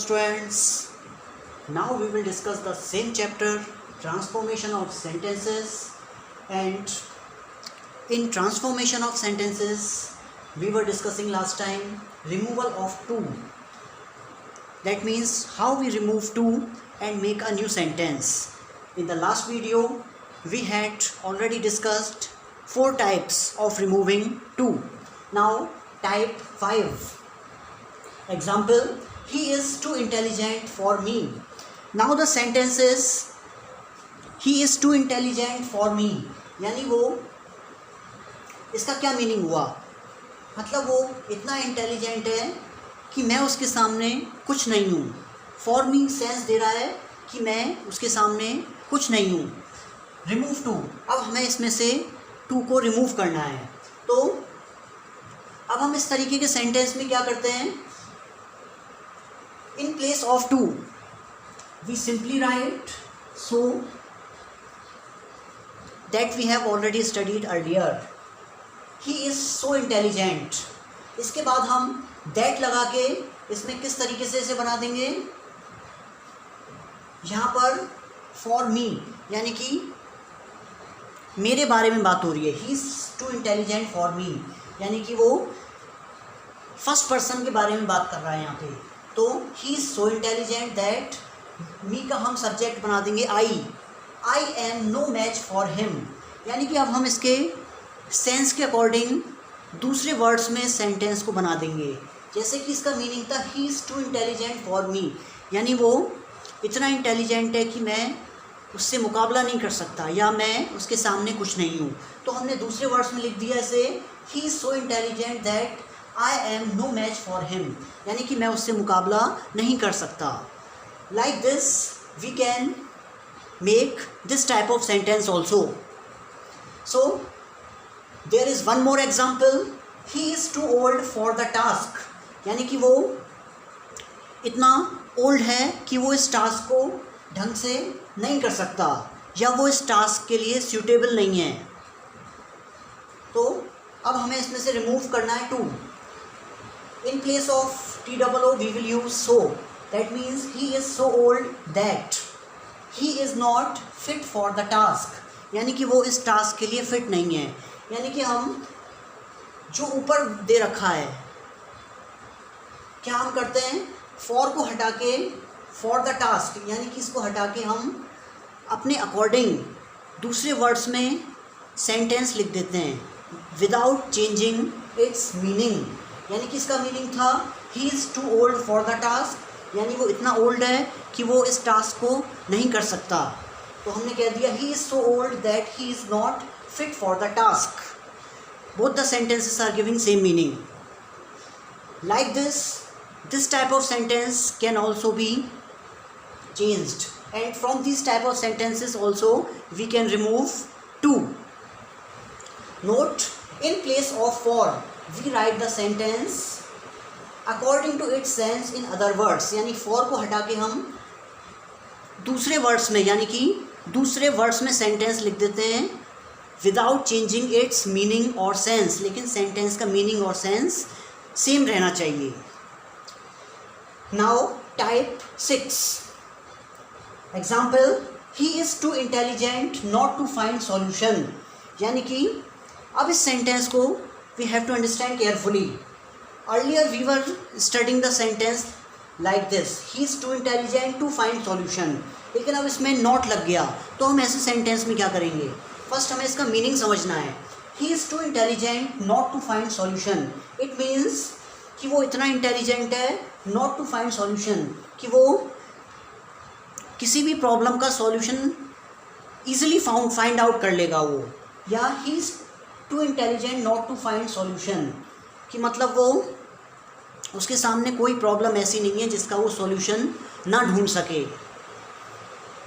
students? Now we will discuss the same chapter, transformation of sentences. And in transformation of sentences, we were discussing last time removal of to. That means how we remove to and make a new sentence. In the last video, we had already discussed 4 types of removing to. Now type 5. Example, he is too intelligent for me. Now the sentence is he is too intelligent for me. यानी वो इसका क्या meaning हुआ, मतलब वो इतना intelligent है कि मैं उसके सामने कुछ नहीं हूँ. फॉर मी सेंस दे रहा है कि मैं उसके सामने कुछ नहीं हूँ. रिमूव टू, अब हमें इसमें से टू को रिमूव करना है. तो अब हम इस तरीके के सेंटेंस में क्या करते हैं, in place of to we simply write so that we have already studied earlier. He is so intelligent. इसके बाद हम that लगा के इसमें किस तरीके से इसे बना देंगे, यहाँ पर for me यानी कि मेरे बारे में बात हो रही है. he is too intelligent for me यानी कि वो फर्स्ट पर्सन के बारे में बात कर रहा है यहाँ पे. तो he is so intelligent that मी का हम सब्जेक्ट बना देंगे I am no match for him. यानी कि अब हम इसके सेंस के अकॉर्डिंग दूसरे वर्ड्स में सेंटेंस को बना देंगे. जैसे कि इसका मीनिंग था he is too intelligent for me, यानी वो इतना इंटेलिजेंट है कि मैं उससे मुकाबला नहीं कर सकता या मैं उसके सामने कुछ नहीं हूँ. तो हमने दूसरे वर्ड्स में लिख दिया इसे ही is so intelligent that I am no match for him, यानी कि मैं उससे मुकाबला नहीं कर सकता. Like this we can make this type of sentence also. So there is one more example. He is too old for the task, यानी कि वो इतना ओल्ड है कि वो इस टास्क को ढंग से नहीं कर सकता या वो इस टास्क के लिए सूटेबल नहीं है. तो अब हमें इसमें से रिमूव करना है to. In place of TOO we will use so. That means he is so old that he is not fit for the task. यानी कि वो इस टास्क के लिए फिट नहीं है. यानी कि हम जो ऊपर दे रखा है क्या हम करते हैं, फॉर को हटा के फॉर द टास्क यानी कि इसको हटा के हम अपने अकॉर्डिंग दूसरे वर्ड्स में सेंटेंस लिख देते हैं विदाउट चेंजिंग इट्स मीनिंग. यानी कि इसका मीनिंग था he is too old for the task, यानी वो इतना ओल्ड है कि वो इस टास्क को नहीं कर सकता. तो हमने कह दिया he is so old that he is not fit for the task. Both the sentences are giving same meaning. Like this type of sentence can also be changed and from this type of sentences also we can remove too. Note, in place of for we write the sentence according to its sense in other words. यानी for को हटा के हम दूसरे words में यानी कि दूसरे वर्ड्स में सेंटेंस लिख देते हैं विदाउट चेंजिंग इट्स मीनिंग और सेंस. लेकिन सेंटेंस का मीनिंग और सेंस सेम रहना चाहिए. Now type 6. Example, he is too intelligent not to find solution. यानी कि अब इस सेंटेंस को we have to understand carefully. Earlier we were studying the sentence like this, he is too intelligent to find solution. लेकिन अब इसमें not लग गया तो हम ऐसे सेंटेंस में क्या करेंगे, फर्स्ट हमें इसका मीनिंग समझना है. He is too intelligent not to find solution, it means कि वो इतना इंटेलिजेंट है नॉट टू फाइंड सॉल्यूशन कि वो किसी भी प्रॉब्लम का सॉल्यूशन ईजिली फाइंड आउट कर लेगा वो. या he is too intelligent not to find solution कि मतलब वो उसके सामने कोई प्रॉब्लम ऐसी नहीं है जिसका वो सॉल्यूशन ना ढूंढ सके.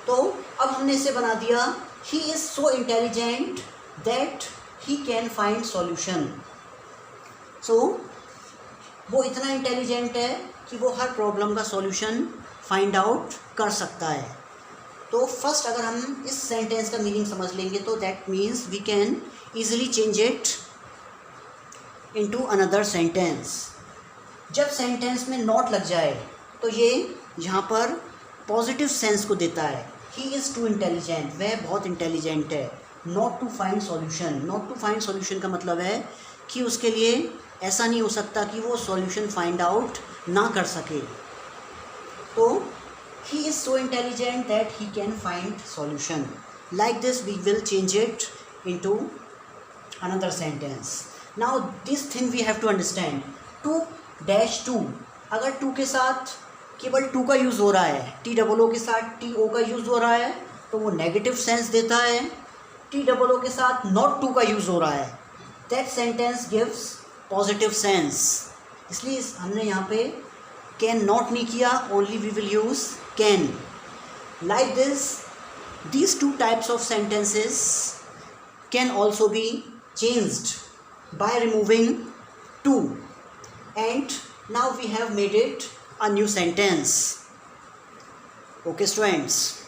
तो अब हमने इसे बना दिया he is so intelligent that he can find solution. So वो इतना इंटेलिजेंट है कि वो हर प्रॉब्लम का सॉल्यूशन फाइंड आउट कर सकता है. तो फर्स्ट अगर हम इस सेंटेंस का मीनिंग समझ लेंगे तो that means we can easily change it into another sentence. जब सेंटेंस में नॉट लग जाए तो ये यहाँ पर पॉजिटिव सेंस को देता है। ही इज़ टू इंटेलिजेंट, वह बहुत इंटेलिजेंट है। Not to find solution, not to find solution का मतलब है कि उसके लिए ऐसा नहीं हो सकता कि वो सॉल्यूशन फाइंड आउट ना कर सके। तो he is so intelligent that he can find solution. Like this we will change it into another sentence. Now this thing we have to understand. 2-2, अगर 2 के साथ केवल 2 का यूज़ हो रहा है, TOO के साथ TO का यूज़ हो रहा है तो वो नेगेटिव सेंस देता है। TOO के साथ नॉट 2 का यूज़ हो रहा है, that sentence gives positive sense. इसलिए हमने यहाँ पे कैन नॉट नहीं किया, only we will use can. Like this, these two types of sentences can also be changed by removing 2, and now we have made it a new sentence. Okay students.